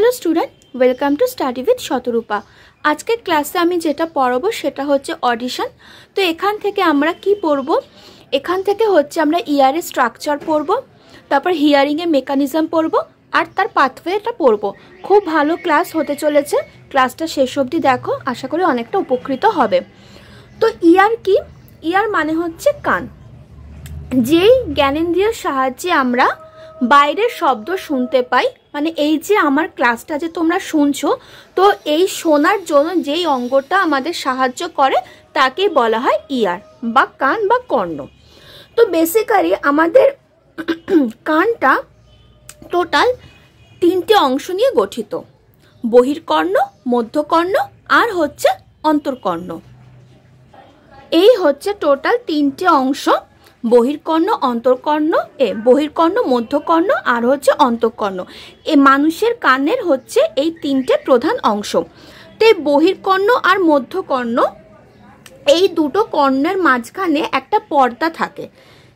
Hello student, welcome to study with Shatarupa. आज के क्लासे आमी जेटा पढ़ाबो सेटा होच्छे ऑडिशन। तो एखान थेके आमरा कि पढ़बो, एखान थेके होच्छे आमरा इयारेर स्ट्राक्चार पढ़बो, तारपर हियारिंग एर मेकानिजम पढ़बो और तार पाथवेटा पढ़बो। खूब भालो क्लास होते चलेछे, क्लासटा शेष अब्दि देखो, आशा करी अनेकटा उपकृत होबे। तो इयार कि, इयार माने होच्छे कान। जेई ज्ञानेंद्रियर साहाज्ये आमरा বাইরের শব্দ শুনতে পাই, মানে এই যে আমার ক্লাসটা যে তোমরা শুনছো, তো এই শোনার জন্য যেই অঙ্গটা আমাদের সাহায্য করে তাকে বলা হয় ইয়ার বা কান বা কর্ণ। তো বেসিক্যালি আমাদের কানটা টোটাল তিনটে অংশ নিয়ে গঠিত, বহির্কর্ণ, মধ্যকর্ণ আর হচ্ছে অন্তর্কর্ণ। এই হচ্ছে টোটাল তিনটে অংশ, বহির্কর্ণ, অন্তর্কর্ণ, বহির্কর্ণ, মধ্যকর্ণ আর হচ্ছে অন্তঃকর্ণ। এই মানুষের কানের হচ্ছে এই তিনটে প্রধান অংশ। তো এই বহির্কর্ণ আর মধ্যকর্ণ এই দুটো কর্ণের মাঝখানে একটা পর্দা থাকে।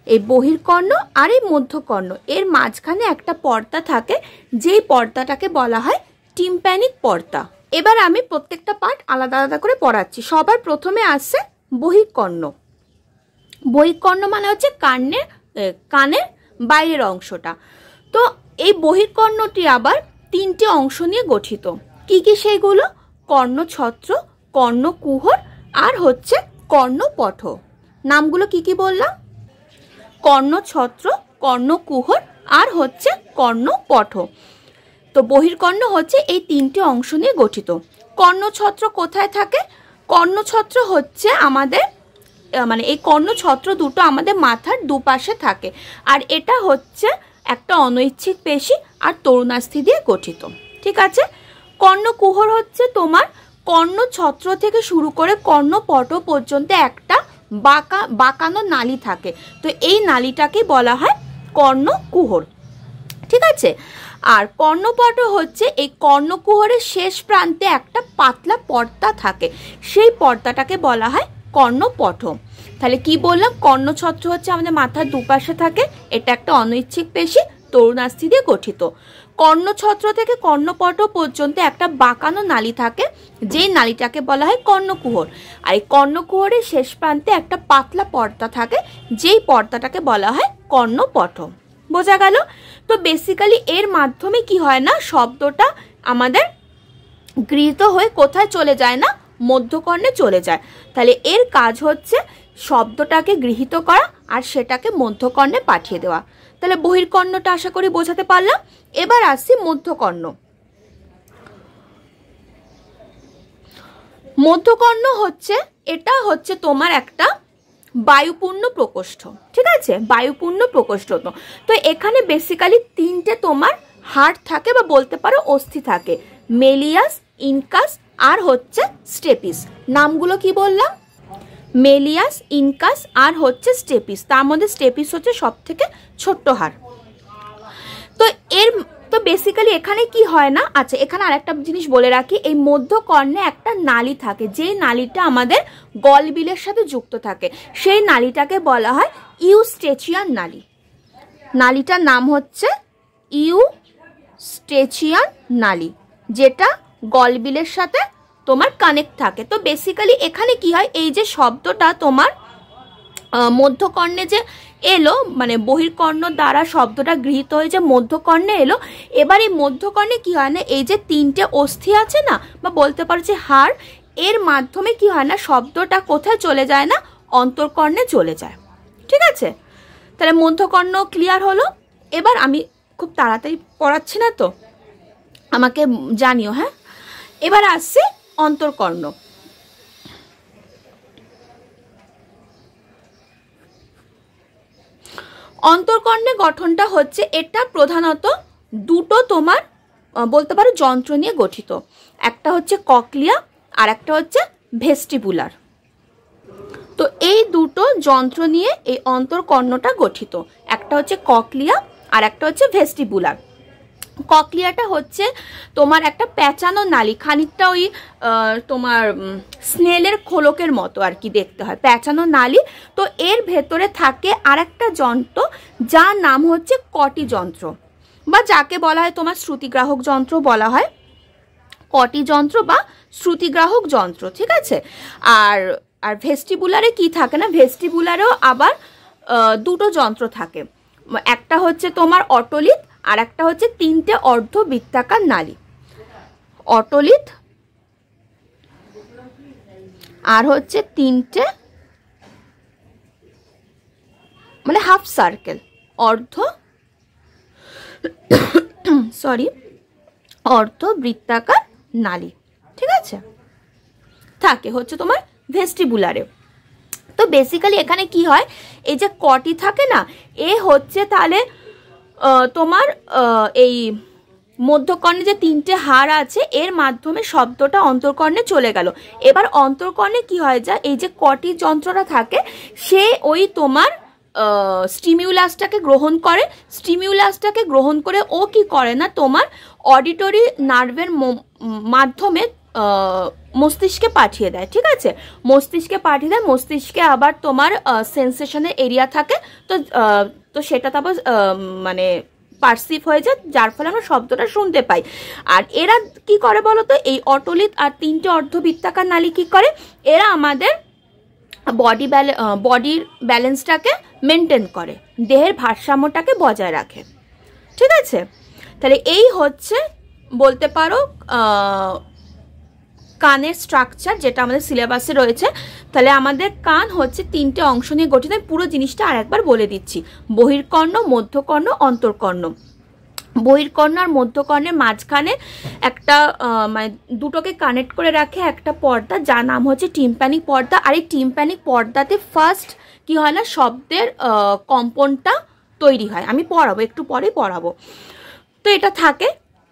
এই বহির্কর্ণ আর এই মধ্যকর্ণ এর মাঝখানে একটা পর্দা থাকে, যেই পর্দাটাকে বলা হয় টিম্প্যানিক পর্দা। এবার আমি প্রত্যেকটা পার্ট আলাদা আলাদা করে পড়াচ্ছি। সবার প্রথমে আসছে বহির্কর্ণ। বহির্কর্ণ মানে হচ্ছে কানের বাইরের অংশটা। তো এই বহির্কর্ণটি আবার তিনটে অংশ নিয়ে গঠিত। কি কি সেইগুলো? কর্ণছত্র, কর্ণকুহর আর হচ্ছে কর্ণপঠ। নামগুলো কি কি বললাম? কর্ণছত্র, কর্ণকুহর আর হচ্ছে কর্ণপঠ। তো বহির্কর্ণ হচ্ছে এই তিনটে অংশ নিয়ে গঠিত। কর্ণছত্র কোথায় থাকে? কর্ণছত্র হচ্ছে আমাদের মানে এই কর্ণছত্র দুটো আমাদের মাথার দুপাশে থাকে, আর এটা হচ্ছে একটা অনৈচ্ছিক পেশি আর তরুণাস্থি দিয়ে গঠিত। ঠিক আছে। কর্ণকুহর হচ্ছে তোমার কর্ণছত্র থেকে শুরু করে কর্ণপঠ পর্যন্ত একটা বাঁকানো নালী থাকে, তো এই নালীটাকে বলা হয় কর্ণকুহর। ঠিক আছে। আর কর্ণপঠ হচ্ছে এই কর্ণকুহরের শেষ প্রান্তে একটা পাতলা পর্দা থাকে, সেই পর্দাটাকে বলা হয় কর্ণপঠ। তাহলে কি বললাম? কর্ণছত্র হচ্ছে আমাদের মাথার দুপাশে থাকে, এটা একটা অনৈচ্ছিক পেশি তরুণাস্থি দিয়ে গঠিত। কর্ণছত্র থেকে কর্ণপঠ পর্যন্ত একটা বাঁকানো নালী থাকে, যেই নালীটাকে বলা হয় কর্ণকুহর। আর এই কর্ণকুহরের শেষ প্রান্তে একটা পাতলা পর্দা থাকে, যেই পর্দাটাকে বলা হয় কর্ণপঠ। বোঝা গেল? তো বেসিক্যালি এর মাধ্যমে কি হয় না, শব্দটা আমাদের গৃহীত হয়ে কোথায় চলে যায় না, মধ্যকর্ণে চলে যায়। তাহলে এর কাজ হচ্ছে শব্দটাকে গৃহীত করা আর সেটাকে মধ্যকর্ণে পাঠিয়ে দেওয়া। তাহলে বহির্কর্ণটা আশা করি বোঝাতে পারলাম। এবার আসছি মধ্যকর্ণ। মধ্যকর্ণ হচ্ছে, এটা হচ্ছে তোমার একটা বায়ুপূর্ণ প্রকোষ্ঠ। ঠিক আছে, বায়ুপূর্ণ প্রকোষ্ঠ। তো এখানে বেসিক্যালি তিনটে তোমার হাড় থাকে বা বলতে পারো অস্থি থাকে, মেলিয়াস, ইনকাস আর হচ্ছে স্টেপিস। নামগুলো কি বললাম? মেলিয়াস, ইনকাস আর হচ্ছে স্টেপিস। তার মধ্যে স্টেপিস হচ্ছে সব থেকে ছোট্ট হাড়। তো বেসিক্যালি এখানে কি হয় না, আচ্ছা এখানে আরেকটা জিনিস বলে রাখি, এই মধ্যকর্ণে একটা নালী থাকে, যে নালীটা আমাদের গলবিলের সাথে যুক্ত থাকে, সেই নালীটাকে বলা হয় ইউস্টেচিয়ান নালী। নালীটার নাম হচ্ছে ইউস্টেচিয়ান নালী, যেটা গলবিলের সাথে তোমার কানেক্ট থাকে। তো বেসিক্যালি এখানে কি হয়, এই যে শব্দটা তোমার মধ্যকর্ণে যে এলো, মানে বহির্কর্ণ দ্বারা শব্দটা গৃহীত হয়ে যে মধ্যকর্ণে এলো, এবার এই মধ্যকর্ণে কি হয় না, এই যে তিনটে অস্থি আছে না, বা বলতে পারো যে হাড়, এর মাধ্যমে কি হয় না, শব্দটা কোথায় চলে যায় না, অন্তর্কর্ণে চলে যায়। ঠিক আছে। তাহলে মধ্যকর্ণ ক্লিয়ার হলো। এবার আমি খুব তাড়াতাড়ি পড়াচ্ছি না, তো আমাকে জানিও। হ্যাঁ, এবার আসছে অন্তর্কর্ণ। অন্তর্কর্ণের গঠনটা হচ্ছে, এটা প্রধানত দুটো তোমার বলতে পারো যন্ত্র নিয়ে গঠিত। একটা হচ্ছে ককলিয়া আর একটা হচ্ছে ভেস্টিবুলার। তো এই দুটো যন্ত্র নিয়ে এই অন্তর্কর্ণটা গঠিত। একটা হচ্ছে ককলিয়া আর একটা হচ্ছে ভেস্টিবুলার। ককলিয়াটা হচ্ছে তোমার একটা প্যাঁচানো নালী, খানিকটা ওই তোমার স্নেলের খোলকের মতো আর কি দেখতে হয়, প্যাঁচানো নালী। তো এর ভেতরে থাকে আর একটা যন্ত্র, যার নাম হচ্ছে কটি যন্ত্র, বা যাকে বলা হয় তোমার শ্রুতিগ্রাহক যন্ত্র বলা হয়। কটি যন্ত্র বা শ্রুতিগ্রাহক যন্ত্র, ঠিক আছে। আর আর ভেস্টিবুলারে কি থাকে না, ভেস্টিবুলারেও আবার দুটো যন্ত্র থাকে, একটা হচ্ছে তোমার অটোলিথ আর একটা হচ্ছে তিনটে অর্ধবৃত্তাকার নালী। অটোলিথ আর হচ্ছে তিনটে মানে হাফ সার্কেল অর্ধবৃত্তাকার নালী, ঠিক আছে, থাকে হচ্ছে তোমার ভেস্টিবুলারে। তো বেসিক্যালি এখানে কি হয়, এই যে কটি থাকে না, এ হচ্ছে তাহলে তোমার এই মধ্যকর্ণে যে তিনটে হাড় আছে এর মাধ্যমে শব্দটা অন্তর্কর্ণে চলে গেল। এবার অন্তর্কর্ণে কি হয়, যা এই যে কটি যন্ত্রটা থাকে সে ওই তোমার স্টিমিউলাসটাকে গ্রহণ করে ও কি করে না, তোমার অডিটরি নার্ভের মাধ্যমে মস্তিষ্কে পাঠিয়ে দেয়, ঠিক আছে। মস্তিষ্কে আবার তোমার সেন্সেশনের এরিয়া থাকে, তো সেটা তারপর মানে পারসিভ হয়ে যায়, যার ফলে আমরা শব্দটা শুনতে পাই। আর এরা কি করে বলতো, এই অটোলিথ আর তিনটে অর্ধবৃত্তাকার নালী কি করে, এরা আমাদের বডির ব্যালেন্সটাকে মেনটেন করে, দেহের ভারসাম্যটাকে বজায় রাখে, ঠিক আছে। তাহলে এই হচ্ছে বলতে পারো কানের স্ট্রাকচার, যেটা আমাদের সিলেবাসে রয়েছে। তাহলে আমাদের কান হচ্ছে তিনটে অংশ নিয়ে গঠিত। পুরো জিনিসটা আর একবার বলে দিচ্ছি, বহির্কর্ণ, মধ্যকর্ণ, অন্তর্কর্ণ। বহির্কর্ণ আর মধ্যকর্ণের মাঝখানে একটা মানে দুটোকে কানেক্ট করে রাখে একটা পর্দা, যার নাম হচ্ছে টিম্প্যানিক পর্দা। আর এই টিম্প্যানিক পর্দাতে ফার্স্ট কি হয় না, শব্দের কম্পনটা তৈরি হয়। আমি পড়াবো, একটু পরে পড়াবো। তো এটা থাকে।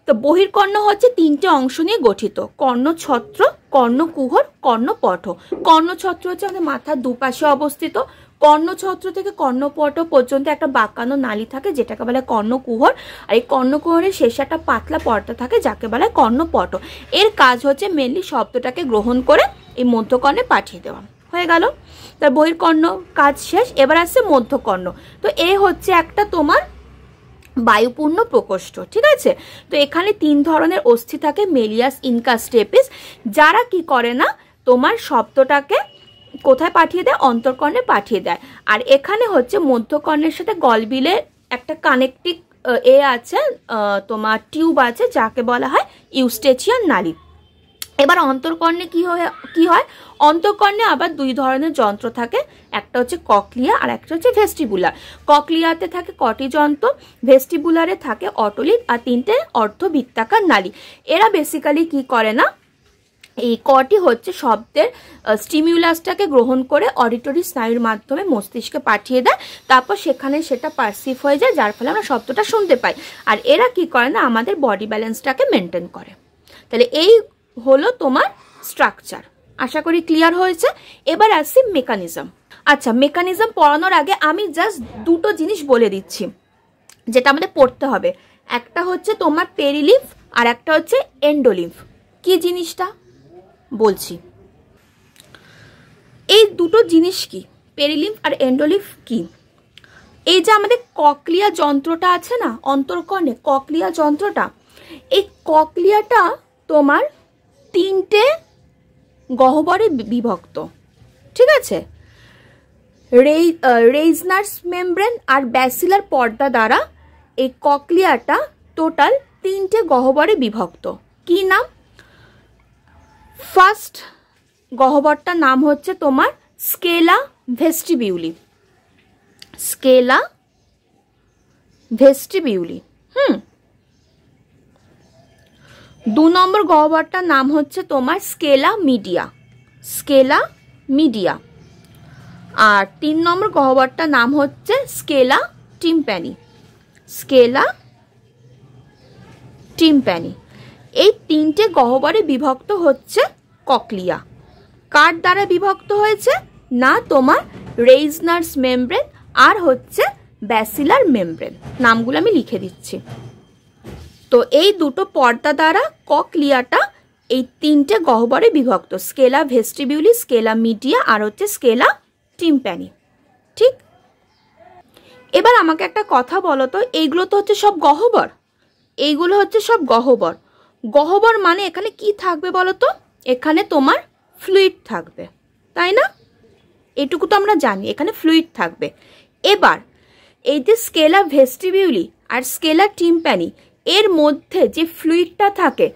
তো বহির্কর্ণ হচ্ছে তিনটে অংশ নিয়ে গঠিত, কর্ণছত্র, কর্ণকুহর, কর্ণপট। কর্ণছত্র হচ্ছে আমাদের মাথার দুপাশে অবস্থিত। কর্ণছত্র থেকে কর্ণপট পর্যন্ত একটা বাঁকানো নালী থাকে, যেটাকে বলে কর্ণকুহর। আর এই কর্ণকুহরের শেষে একটা পাতলা পর্দা থাকে, যাকে বলে কর্ণপট। এর কাজ হচ্ছে মেনলি শব্দটাকে গ্রহণ করে এই মধ্যকর্ণে পাঠিয়ে দেওয়া। হয়ে গেল তার বহির্কর্ণ কাজ শেষ। এবার আসছে মধ্যকর্ণ। তো এ হচ্ছে একটা তোমার বায়ুপূর্ণ প্রকোষ্ঠ, ঠিক আছে। তো এখানে তিন ধরনের অস্থি থাকে, মেলিয়াস, ইনকা, স্টেপিস, যারা কি করে না তোমার শব্দটাকে কোথায় পাঠিয়ে দেয়, অন্তর্কর্ণে পাঠিয়ে দেয়। আর এখানে হচ্ছে মধ্যকর্ণের সাথে গলবিলে একটা কানেক্টিং আছে, তোমার টিউব আছে, যাকে বলা হয় ইউস্টেচিয়ান নালী। এবার অন্তর্কর্ণে কি হয়, অন্তর্কর্ণে আবার দুই ধরনের যন্ত্র থাকে, একটা হচ্ছে ককলিয়া আর একটা হচ্ছে ভেস্টিবুলার। ককলিয়াতে থাকে কটি যন্ত্র, ভেস্টিবুলারে থাকে অটোলিথ আর তিনটে অর্ধবৃত্তাকার নালী। এরা বেসিক্যালি কি করে না, এই কটি হচ্ছে শব্দের স্টিমিউলাসটাকে গ্রহণ করে অডিটরি স্নায়ুর মাধ্যমে মস্তিষ্কে পাঠিয়ে দেয়, তারপর সেখানে সেটা পারসিভ হয়ে যায়, যার ফলে আমরা শব্দটা শুনতে পাই। আর এরা কি করে না, আমাদের বডি ব্যালেন্সটাকে মেনটেন করে। তাহলে এই হলো তোমার স্ট্রাকচার। আশা করি ক্লিয়ার হয়েছে। এবার আসছি মেকানিজম। আচ্ছা, মেকানিজম পড়ানোর আগে আমি জাস্ট দুটো জিনিস বলে দিচ্ছি যেটা আমাদের পড়তে হবে। একটা হচ্ছে তোমার পেরিলিম্ফ আর একটা হচ্ছে এন্ডোলিম্ফ। কি জিনিসটা বলছি, এই দুটো জিনিস কি, পেরিলিম্ফ আর এন্ডোলিম্ফ কি। এই যে আমাদের ককলিয়া যন্ত্রটা আছে না অন্তর্কর্ণে, ককলিয়া যন্ত্রটা, এই ককলিয়াটা তোমার তিনটে গহ্বরে বিভক্ত, ঠিক আছে। রেইজনার্স মেমব্রেন আর ব্যাসিলার পর্দা দ্বারা এই ককলিয়াটা টোটাল তিনটে গহ্বরে বিভক্ত। কি নাম, ফার্স্ট গহ্বরটার নাম হচ্ছে তোমার স্কেলা ভেস্টিবিউলি, স্কেলা ভেস্টিবিউলি। দু নম্বর গহ্বরটার নাম হচ্ছে তোমার স্কেলা মিডিয়া, স্কেলা মিডিয়া। আর তিন নম্বর গহ্বরটার নাম হচ্ছে স্কেলা টিম্প্যানি, স্কেলা টিম্প্যানি। এই তিনটে গহ্বরে বিভক্ত হচ্ছে ককলিয়া। কার দ্বারা বিভক্ত হয়েছে না, তোমার রেইজনার্স মেমব্রেন আর হচ্ছে ব্যাসিলার মেমব্রেন। নামগুলো আমি লিখে দিচ্ছি। তো এই দুটো পর্দা দ্বারা ককলিয়াটা এই তিনটে গহ্বরে বিভক্ত, স্কেলা ভেস্টিবিউলি, স্কেলা মিডিয়া আর হচ্ছে স্কেলা টিম্প্যানি, ঠিক। এবার আমাকে একটা কথা বলো তো, এইগুলো তো হচ্ছে সব গহ্বর, এইগুলো হচ্ছে সব গহ্বর। গহ্বর মানে এখানে কি থাকবে বলো তো? এখানে তোমার ফ্লুইড থাকবে, তাই না? এটুকু তো আমরা জানি, এখানে ফ্লুইড থাকবে। এবার এই যে স্কেলা ভেস্টিবিউলি আর স্কেলা টিম্প্যানি, এর মধ্যে যে ফ্লুইডটা থাকে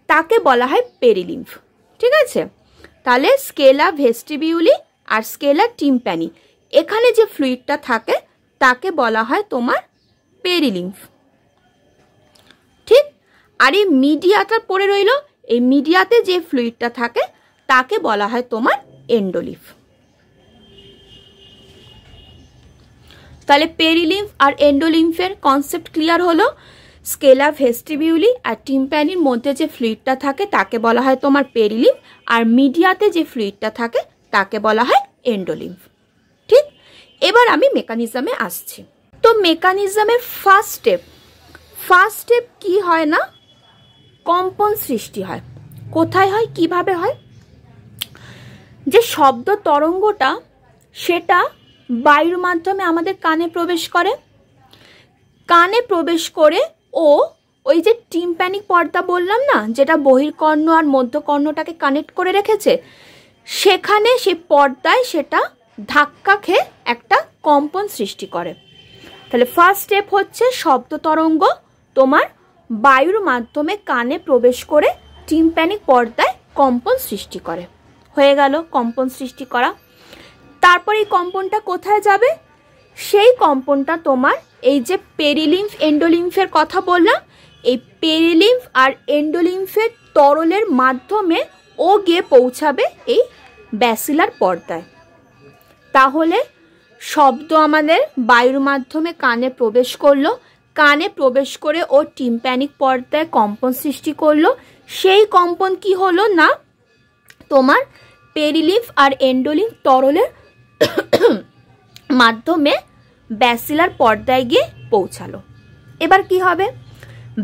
তাকে বলা হয় পেরিলিম্ফ। ঠিক আছে, তাহলে স্কেলা ভেস্টিবিউলি আর স্কেলা টিম্প্যানি, এখানে যে ফ্লুইডটা থাকে তাকে বলা হয় তোমার পেরিলিম্ফ। ঠিক, আর এই মিডিয়াটা পড়ে রইল, এই মিডিয়াতে যে ফ্লুইডটা থাকে তাকে বলা হয় তোমার এন্ডোলিম্ফ। তাহলে পেরিলিম্ফ আর এন্ডোলিম্ফের কনসেপ্ট ক্লিয়ার হলো। স্কেলা ভেস্টিবিউলি আর টিম্প্যানির মধ্যে যে ফ্লুইডটা থাকে তাকে বলা হয় তোমার পেরিলিম্ফ, আর মিডিয়াতে যে ফ্লুইডটা থাকে তাকে বলা হয় এন্ডোলিম্ফ। ঠিক, এবার আমি মেকানিজমে আসছি। তো মেকানিজমের ফার্স্ট স্টেপ কি হয় না, কম্পন সৃষ্টি হয়। কোথায় হয়, কিভাবে হয়? যে শব্দ তরঙ্গটা সেটা বায়ুর মাধ্যমে আমাদের কানে প্রবেশ করে, কানে প্রবেশ করে ও ওই যে টিম্প্যানিক পর্দা বললাম না, যেটা বহির্কর্ণ আর মধ্যকর্ণটাকে কানেক্ট করে রেখেছে, সেখানে সেই পর্দায় সেটা ধাক্কা খেয়ে একটা কম্পন সৃষ্টি করে। তাহলে ফার্স্ট স্টেপ হচ্ছে শব্দ তরঙ্গ তোমার বায়ুর মাধ্যমে কানে প্রবেশ করে টিম্প্যানিক পর্দায় কম্পন সৃষ্টি করে। হয়ে গেল কম্পন সৃষ্টি করা। তারপর এই কম্পনটা কোথায় যাবে? সেই কম্পনটা তোমার এই যে পেরিলিম্ফ এন্ডোলিম্ফের কথা বললাম, এই পেরিলিম্ফ আর এন্ডোলিম্ফের তরলের মাধ্যমে ও গিয়ে পৌঁছাবে এই ব্যাসিলার পর্দায়। তাহলে শব্দ আমাদের বায়ুর মাধ্যমে কানে প্রবেশ করলো, কানে প্রবেশ করে ও টিম্প্যানিক পর্দায় কম্পন সৃষ্টি করলো। সেই কম্পন কি হলো না, তোমার পেরিলিম্ফ আর এন্ডোলিম্ফ তরলের মাধ্যমে ব্যাসিলার পর্দায় গিয়ে পৌঁছালো। এবার কি হবে?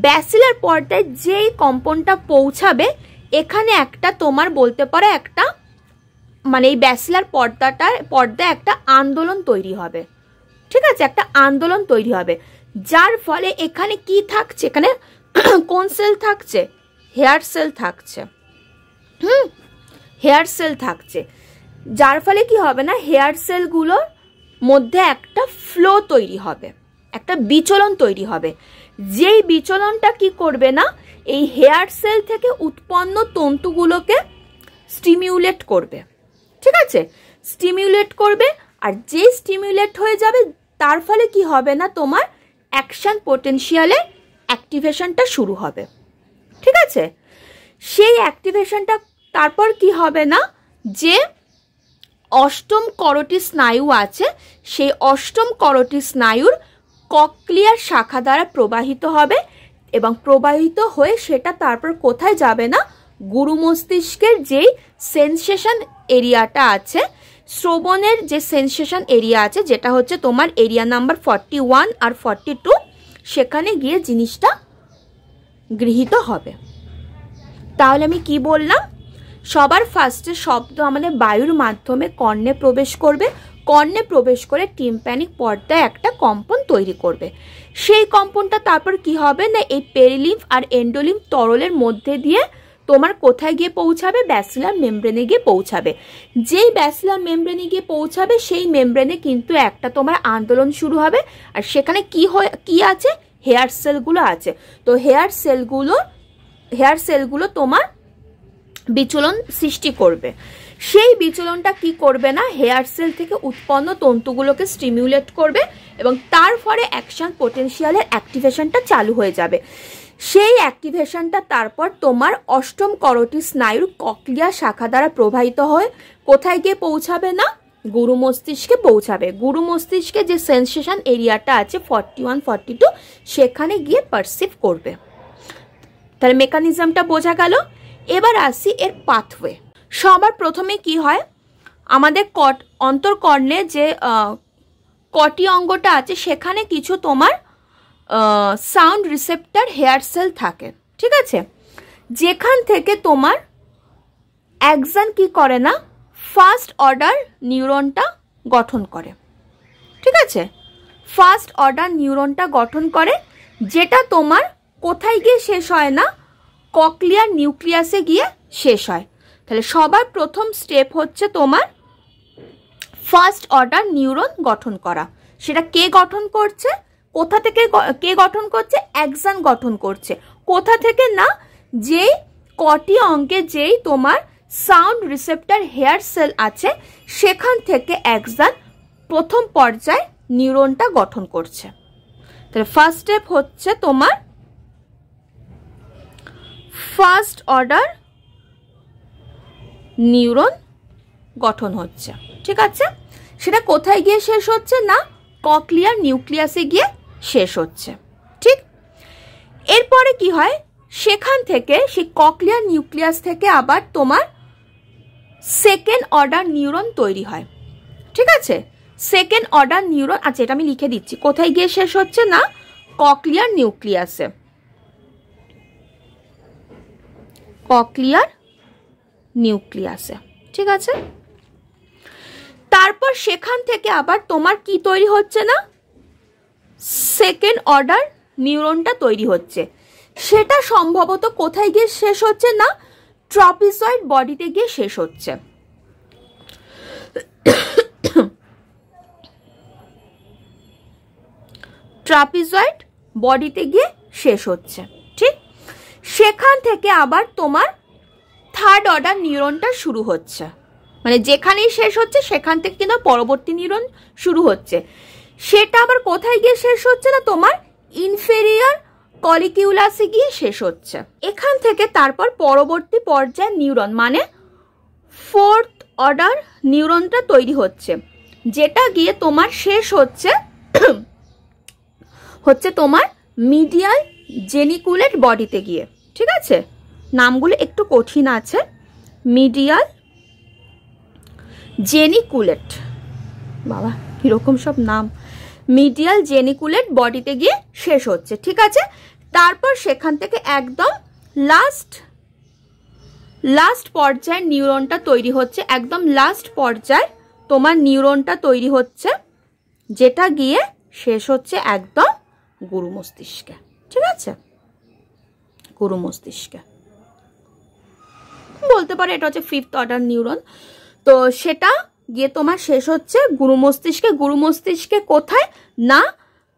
ব্যাসিলার পর্দায় যেই কম্পনটা পৌঁছাবে, এখানে একটা তোমার বলতে পারো একটা মানে এই ব্যাসিলার পর্দায় একটা আন্দোলন তৈরি হবে। ঠিক আছে, একটা আন্দোলন তৈরি হবে, যার ফলে এখানে কি থাকছে, এখানে কোন সেল থাকছে? হেয়ার সেল থাকছে। হেয়ার সেল থাকছে, যার ফলে কি হবে না, হেয়ার সেলগুলোর মধ্যে একটা ফ্লো তৈরি হবে, একটা বিচলন তৈরি হবে। যেই বিচলনটা কি করবে না, এই হেয়ার সেল থেকে উৎপন্ন তন্তুগুলোকে স্টিমিউলেট করবে। ঠিক আছে, স্টিমিউলেট করবে, আর যে স্টিমিউলেট হয়ে যাবে তার ফলে কি হবে না, তোমার অ্যাকশন পোটেনশিয়ালের অ্যাক্টিভেশনটা শুরু হবে। ঠিক আছে, সেই অ্যাক্টিভেশনটা তারপর কি হবে না, যে অষ্টম করোটি স্নায়ু আছে, সেই অষ্টম করোটি স্নায়ুর কক্লিয়ার শাখা দ্বারা প্রবাহিত হবে, এবং প্রবাহিত হয়ে সেটা তারপর কোথায় যাবে না, গুরু মস্তিষ্কের যেই সেন্সেশন এরিয়াটা আছে, শ্রবণের যে সেন্সেশন এরিয়া আছে, যেটা হচ্ছে তোমার এরিয়া নাম্বার 41 আর 42, সেখানে গিয়ে জিনিসটা গৃহীত হবে। তাহলে আমি কি বললাম, সবার ফার্স্টে শব্দ আমাদের বায়ুর মাধ্যমে কর্ণে প্রবেশ করবে, কর্ণে প্রবেশ করে টিম্প্যানিক পর্দায় একটা কম্পন তৈরি করবে। সেই কম্পনটা তারপর কি হবে না, এই পেরিলিম্ফ আর এন্ডোলিম্ফ তরলের মধ্যে দিয়ে তোমার কোথায় গিয়ে পৌঁছাবে, ব্যাসিলার মেমব্রেনে গিয়ে পৌঁছাবে। যেই ব্যাসিলার মেমব্রেনে গিয়ে পৌঁছাবে, সেই মেমব্রেনে কিন্তু একটা তোমার আন্দোলন শুরু হবে, আর সেখানে কি আছে, হেয়ার সেলগুলো আছে। তো হেয়ার সেলগুলো তোমার বিচলন সৃষ্টি করবে। সেই বিচলনটা কি করবে না, হেয়ার সেল থেকে উৎপন্ন তন্তুগুলোকে স্টিমিউলেট করবে, এবং তার ফলে অ্যাকশন পোটেনশিয়ালের অ্যাক্টিভেশনটা চালু হয়ে যাবে। সেই অ্যাক্টিভেশনটা তারপর তোমার অষ্টম করোটি স্নায়ুর কক্লিয়া শাখা দ্বারা প্রবাহিত হয়ে কোথায় গিয়ে পৌঁছাবে না, গুরু মস্তিষ্কে পৌঁছাবে। গুরু মস্তিষ্কে যে সেন্সেশন এরিয়াটা আছে 41, 42, সেখানে গিয়ে পারসিভ করবে। তাহলে মেকানিজমটা বোঝা গেল। এবার আসি এর পাথওয়ে। সবার প্রথমে কি হয়, আমাদের অন্তর্কর্ণে যে কটি অঙ্গটা আছে, সেখানে কিছু তোমার সাউন্ড রিসেপ্টর হেয়ার সেল থাকে। ঠিক আছে, যেখান থেকে তোমার একজন কি করে না, ফার্স্ট অর্ডার নিউরনটা গঠন করে। ঠিক আছে, ফার্স্ট অর্ডার নিউরনটা গঠন করে, যেটা তোমার কোথায় গিয়ে শেষ হয় না, ককলিয়ার নিউক্লিয়াসে গিয়ে শেষ হয়। তাহলে সবার প্রথম স্টেপ হচ্ছে তোমার ফার্স্ট অর্ডার নিউরন গঠন করা। সেটা কে গঠন করছে, কোথা থেকে কে গঠন করছে? অ্যাক্সন গঠন করছে। কোথা থেকে? না, যেই কটি অঙ্গে যেই তোমার সাউন্ড রিসেপ্টর হেয়ার সেল আছে সেখান থেকে অ্যাক্সন প্রথম পর্যায়ে নিউরনটা গঠন করছে। তাহলে ফার্স্ট স্টেপ হচ্ছে তোমার ফার্স্ট অর্ডার নিউরন গঠন হচ্ছে। ঠিক আছে, সেটা কোথায় গিয়ে শেষ হচ্ছে? না, ককলিয়ার নিউক্লিয়াসে গিয়ে শেষ হচ্ছে। ঠিক, এরপরে কি হয়? সেখান থেকে সেই ককলিয়ার নিউক্লিয়াস থেকে আবার তোমার সেকেন্ড অর্ডার নিউরন তৈরি হয়। ঠিক আছে, সেকেন্ড অর্ডার নিউরন, আচ্ছা এটা আমি লিখে দিচ্ছি, কোথায় গিয়ে শেষ হচ্ছে? না, ককলিয়ার নিউক্লিয়াসে। ককলিয়ার নিউক্লিয়াসে। ঠিক আছে, তারপর সেখান থেকে আবার তোমার কি তৈরি হচ্ছে? না, সেকেন্ড অর্ডার নিউরনটা তৈরি হচ্ছে। সেটা সম্ভবত কোথায় গিয়ে শেষ হচ্ছে? না, ট্রাপিজয়েড বডিতে গিয়ে শেষ হচ্ছে। ট্রাপিজয়েড বডিতে গিয়ে শেষ হচ্ছে। ঠিক, সেখান থেকে আবার তোমার থার্ড অর্ডার নিউরনটা শুরু হচ্ছে। মানে যেখানেই শেষ হচ্ছে সেখান থেকে কিন্তু পরবর্তী নিউরন শুরু হচ্ছে। সেটা আবার কোথায় গিয়ে শেষ হচ্ছে? না, তোমার ইনফেরিয়র কলিকিউলাসে গিয়ে শেষ হচ্ছে। এখান থেকে তারপর পরবর্তী পর্যায়ে নিউরন মানে ফোর্থ অর্ডার নিউরনটা তৈরি হচ্ছে, যেটা গিয়ে তোমার শেষ হচ্ছে তোমার মিডিয়াল জেনিকুলেট বডিতে গিয়ে। ঠিক আছে, নামগুলো একটু কঠিন আছে। মিডিয়াল জেনিকুলেট, বাবা কিরকম সব নাম। মিডিয়াল জেনিকুলেট বডিতে গিয়ে শেষ হচ্ছে। ঠিক আছে, তারপর সেখান থেকে একদম লাস্ট পর্যায়ে নিউরনটা তৈরি হচ্ছে। একদম লাস্ট পর্যায়ে তোমার নিউরনটা তৈরি হচ্ছে, যেটা গিয়ে শেষ হচ্ছে একদম গুরু মস্তিষ্কে। ঠিক আছে, গুরু মস্তিষ্কে বলতে পারে এটা হচ্ছে ফিফথ অর্ডার নিউরন। তো সেটা গিয়ে তোমার শেষ হচ্ছে গুরু মস্তিষ্কে। গুরু মস্তিষ্কে কোথায়? না,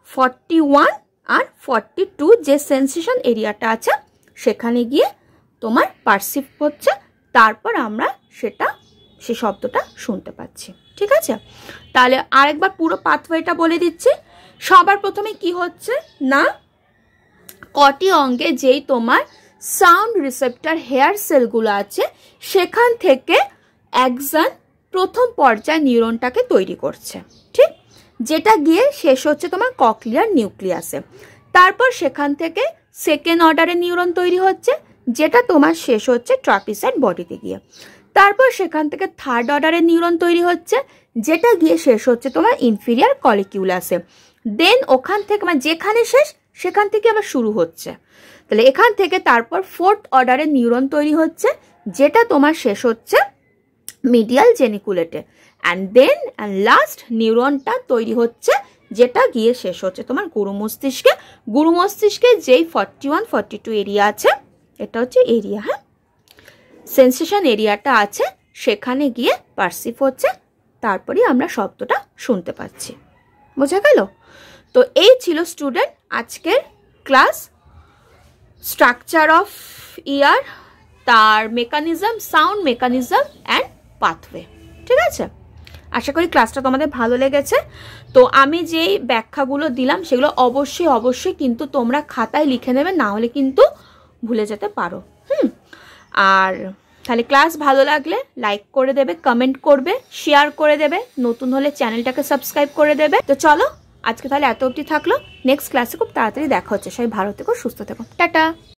41 আর 42 যে সেন্সেশন এরিয়াটা আছে সেখানে গিয়ে তোমার পারসিভ হচ্ছে। তারপর আমরা সে শব্দটা শুনতে পাচ্ছি। ঠিক আছে, তাহলে আরেকবার পুরো পাথওয়েটা বলে দিচ্ছি। সবার প্রথমে কি হচ্ছে? না, কটি অঙ্গে যেই তোমার সাউন্ড রিসেপ্টর হেয়ার সেলগুলো আছে সেখান থেকে অ্যাক্সন প্রথম পর্যায়ে নিউরনটাকে তৈরি করছে। ঠিক, যেটা গিয়ে শেষ হচ্ছে তোমার ককলিয়ার নিউক্লিয়াসে। তারপর সেখান থেকে সেকেন্ড অর্ডারের নিউরন তৈরি হচ্ছে, যেটা তোমার শেষ হচ্ছে ট্রাপিজয়েড বডিতে গিয়ে। তারপর সেখান থেকে থার্ড অর্ডারের নিউরন তৈরি হচ্ছে, যেটা গিয়ে শেষ হচ্ছে তোমার ইনফিরিয়র কলিকিউলাসে। দেন ওখান থেকে মানে যেখানে শেষ সেখান থেকে আবার শুরু হচ্ছে। তাহলে এখান থেকে তারপর ফোর্থ অর্ডারের নিউরন তৈরি হচ্ছে, যেটা তোমার শেষ হচ্ছে মিডিয়াল জেনিকুলেটে। অ্যান্ড দেন লাস্ট নিউরনটা তৈরি হচ্ছে, যেটা গিয়ে শেষ হচ্ছে তোমার গুরু মস্তিষ্কে। গুরু মস্তিষ্কে যেই 41, 42 এরিয়া আছে, এটা হচ্ছে এরিয়া, হ্যাঁ, সেন্সেশন এরিয়াটা আছে, সেখানে গিয়ে পারসিভ হচ্ছে। তারপরে আমরা শব্দটা শুনতে পাচ্ছি। বোঝা গেল? তো এই ছিল স্টুডেন্ট আজকের ক্লাস, স্ট্রাকচার অফ ইয়ার, তার mechanism, sound mechanism and pathway. ঠিক আছে, আশা করি ক্লাসটা তোমাদের ভালো লেগেছে। তো আমি যেই ব্যাখ্যাগুলো দিলাম সেগুলো অবশ্যই কিন্তু তোমরা খাতায় লিখে নেবে, না হলে কিন্তু ভুলে যেতে পারো। আর তাহলে ক্লাস ভালো লাগলে লাইক করে দেবে, কমেন্ট করবে, শেয়ার করে দেবে, নতুন হলে চ্যানেলটাকে সাবস্ক্রাইব করে দেবে। তো চলো আজকে তাহলে এত অবধি থাকলো, নেক্সট ক্লাসে খুব তাড়াতাড়ি দেখা হচ্ছে। সবাই ভালো থেকো, সুস্থ থেকো, টাটা।